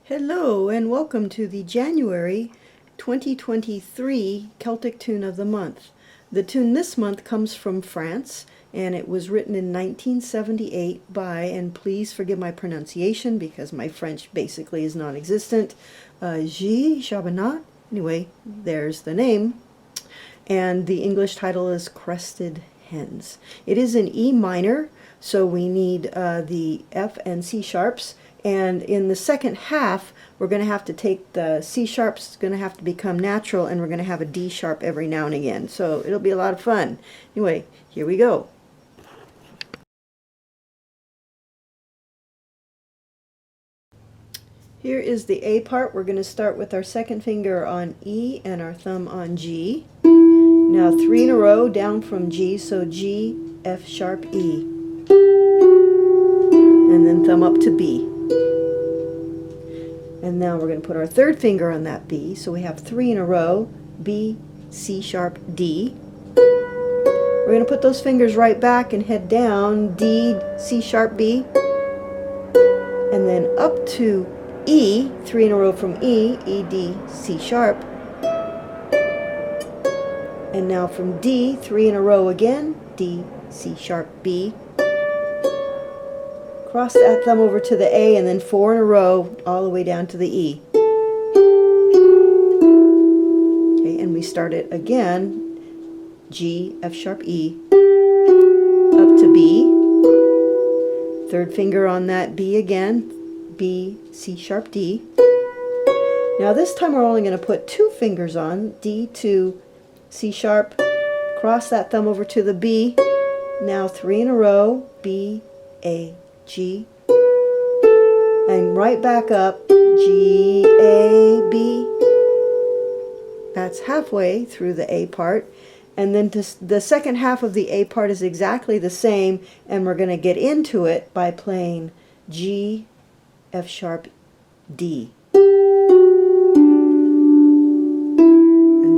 Hello and welcome to the January 2023 Celtic Tune of the Month. The tune this month comes from France and it was written in 1978 by, and please forgive my pronunciation because my French basically is non-existent, Gilles Chabenat. Anyway, there's the name. And the English title is Crested Hens. It is in E minor, so we need the F and C sharps. And in the second half, we're going to have to take the C sharps, it's going to have to become natural, and we're going to have a D sharp every now and again. So it'll be a lot of fun. Anyway, here we go. Here is the A part. We're going to start with our second finger on E and our thumb on G. Now 3 in a row down from G, so G, F sharp, E. And then thumb up to B. And now we're going to put our third finger on that B, so we have 3 in a row, B, C sharp, D. We're going to put those fingers right back and head down, D, C sharp, B, and then up to E, 3 in a row from E, E, D, C sharp, and now from D, 3 in a row again, D, C sharp, B. Cross that thumb over to the A and then 4 in a row all the way down to the E. Okay, and we start it again, G, F sharp, E, up to B. Third finger on that B again, B, C sharp, D. Now this time we're only going to put 2 fingers on, D to C sharp, cross that thumb over to the B. Now 3 in a row, B, A, G, and right back up, G, A, B. That's halfway through the A part, and then the second half of the A part is exactly the same, and we're going to get into it by playing G, F sharp, D. And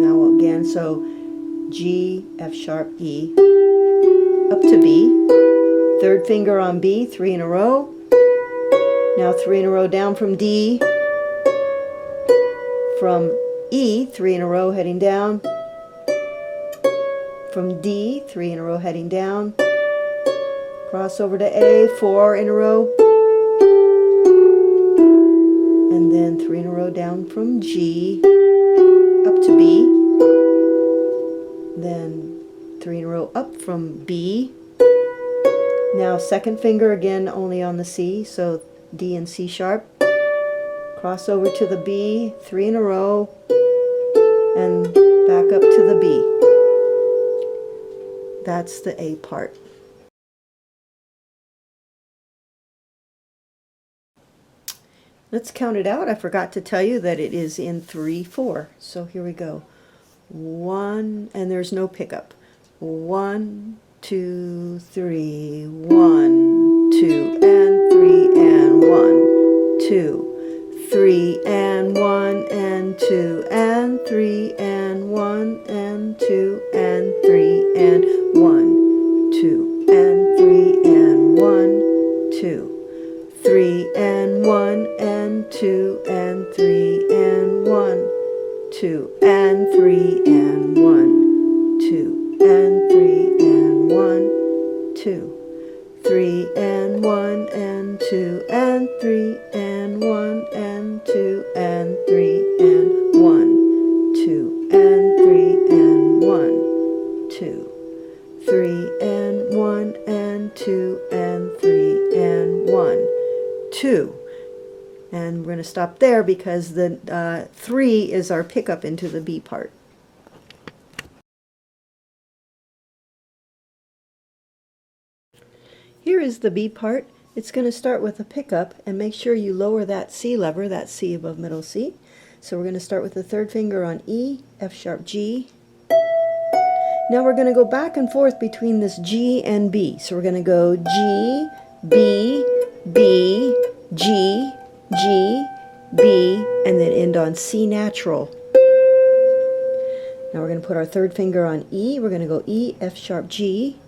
now again, so G, F sharp, E, up to B. Third finger on B, 3 in a row. Now 3 in a row down from D. From E, 3 in a row heading down. From D, 3 in a row heading down. Cross over to A, 4 in a row. And then 3 in a row down from G up to B. Then 3 in a row up from B. Now second finger again only on the C, so D and C sharp. Cross over to the B, 3 in a row, and back up to the B. That's the A part. Let's count it out. I forgot to tell you that it is in 3/4. So here we go. 1, and there's no pickup. 1, 2, 3, 1, 2, and 3, and 1, 2, 3, and 1, and 2, and 3, and 1, and 2, and 3, and 1, 2, and 3, and 1, 2, 3, and 1, and 2, and 3, and 3 and 1, 2, 3 and 1 and 2 and 3 and 1 and 2 and 3 and 1, 2 and 3 and 1, 2, 3 and 1 and 2 and 3 and 1, 2. And we're going to stop there because the 3 is our pickup into the B part. Here is the B part. It's going to start with a pickup, and make sure you lower that C lever, that C above middle C. So we're going to start with the third finger on E, F sharp, G. Now we're going to go back and forth between this G and B. So we're going to go G, B, B, G, G, B, and then end on C natural. Now we're going to put our third finger on E. We're going to go E, F sharp, G.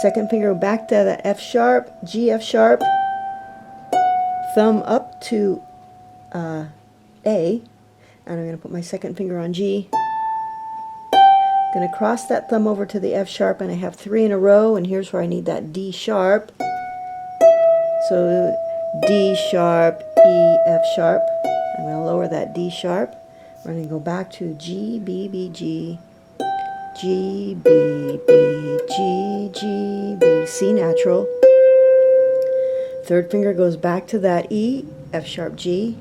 Second finger back to the F sharp, G, F sharp. Thumb up to A. And I'm going to put my second finger on G. Going to cross that thumb over to the F sharp, and I have 3 in a row, and here's where I need that D sharp. So D sharp, E, F sharp. I'm going to lower that D sharp. We're going to go back to G, B, B, G, G, B, B, G, G, B, C natural. Third finger goes back to that E, F sharp, G,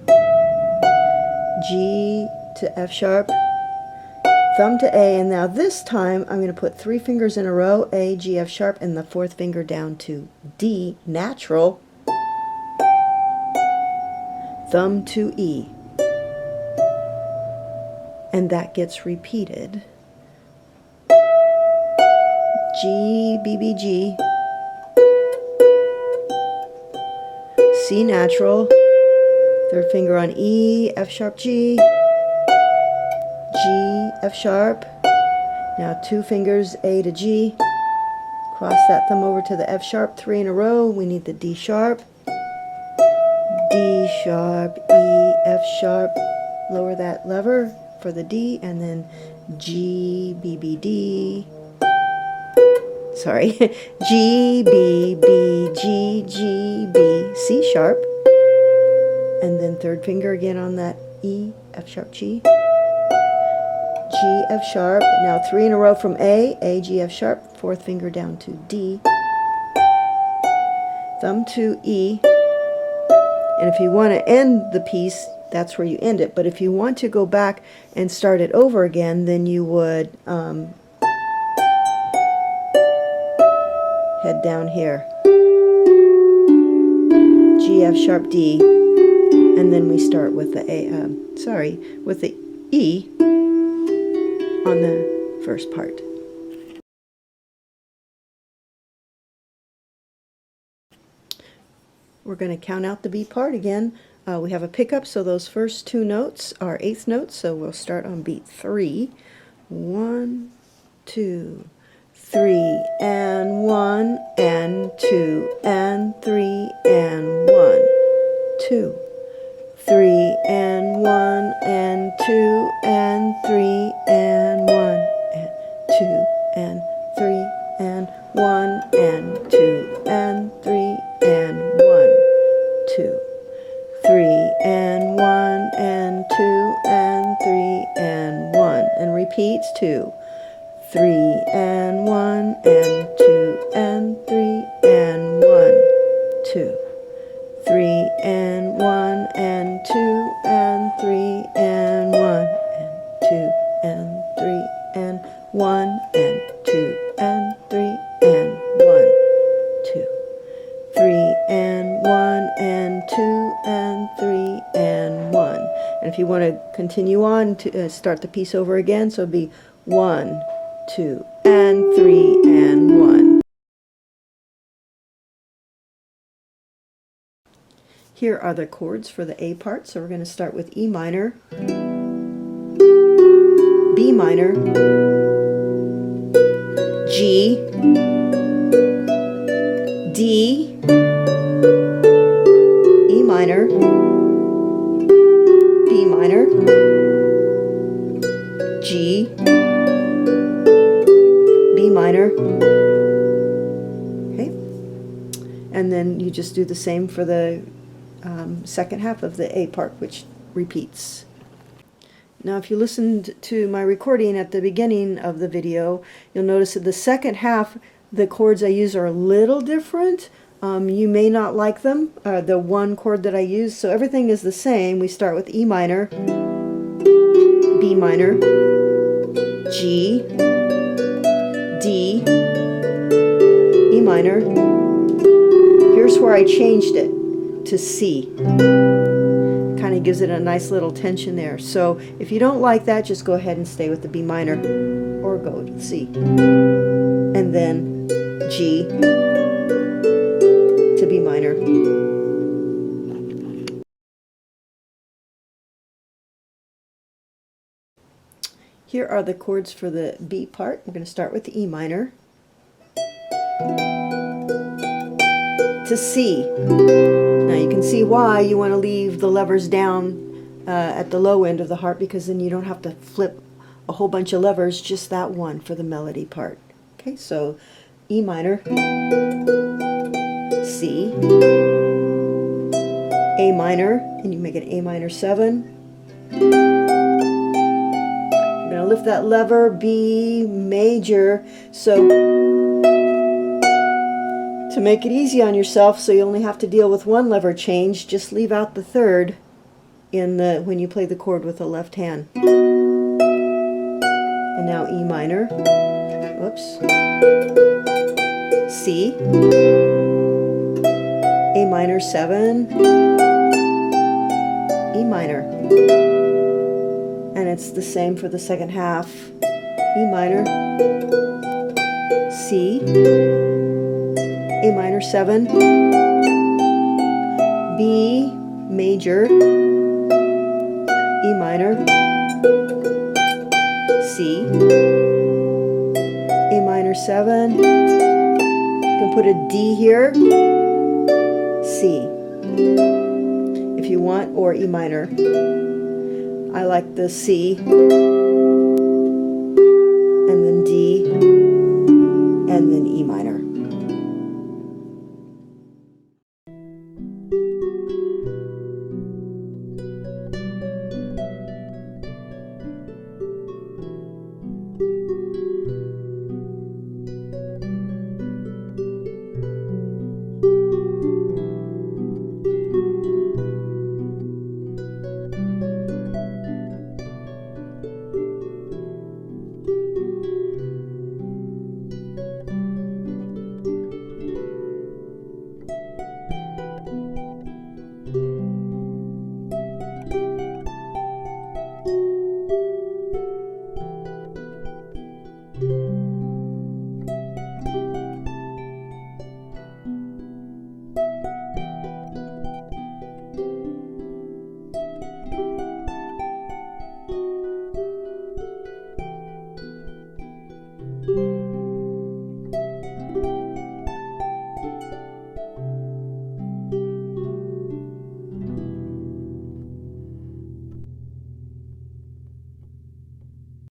G to F sharp, thumb to A, and now this time I'm going to put 3 fingers in a row, A, G, F sharp, and the fourth finger down to D natural, thumb to E. And that gets repeated. G, B, B, G, C natural, third finger on E, F sharp, G, G, F sharp. Now 2 fingers, A to G. Cross that thumb over to the F sharp, 3 in a row. We need the D sharp, D sharp, E, F sharp. Lower that lever for the D, and then G, B, B, D. Sorry, G, B, B, G, G, B, C sharp. And then third finger again on that E, F sharp, G. G, F sharp. Now 3 in a row from A, G, F sharp. Fourth finger down to D. Thumb to E. And if you want to end the piece, that's where you end it. But if you want to go back and start it over again, then you would head down here. G, F sharp, D. And then we start with the with the E on the first part. We're going to count out the B part again. We have a pickup, so those first 2 notes are 8th notes, so we'll start on beat 3. 1, 2, 3, and 1, and 2, and 3, and 1, 2, 3, and 1, and 2, and 3, and 1, and 2, and 3, and 1, and 2, and 3, and 1, 2, 3, and 1, and 2, and 3, and 1, and repeats 2, 3, and 1, and 2, and 3, and 1, 2, 3, and 1, and 2, and 3, and 1, and 2, and 3, and 1, and 2, and 3, and 1, 2, 3, and 1, and 2, and 3, and 1. And if you want to continue on to start the piece over again, so it'd be 1, 2, and 3, and 1. Here are the chords for the A part. So we're going to start with E minor, B minor, G, D, E minor, B minor, G, then you just do the same for the second half of the A part, which repeats. Now if you listened to my recording at the beginning of the video, you'll notice that the second half, the chords I use are a little different. You may not like them, the one chord that I use, so everything is the same. We start with E minor, B minor, G, D, E minor. Here's where I changed it to C. Kind of gives it a nice little tension there. So if you don't like that, just go ahead and stay with the B minor or go to C. And then G to B minor. Here are the chords for the B part. We're going to start with the E minor to C. Now you can see why you want to leave the levers down at the low end of the harp, because then you don't have to flip a whole bunch of levers, just that one for the melody part. Okay, so E minor, C, A minor, and you make it A minor 7. I'm going to lift that lever, B major, so to make it easy on yourself, so you only have to deal with one lever change, just leave out the third in the when you play the chord with the left hand. And now E minor, whoops, C, A minor 7, E minor. And it's the same for the second half. E minor, C, A minor 7, B major, E minor, C, A minor 7, you can put a D here, C if you want, or E minor. I like the C, and then D, and then E minor.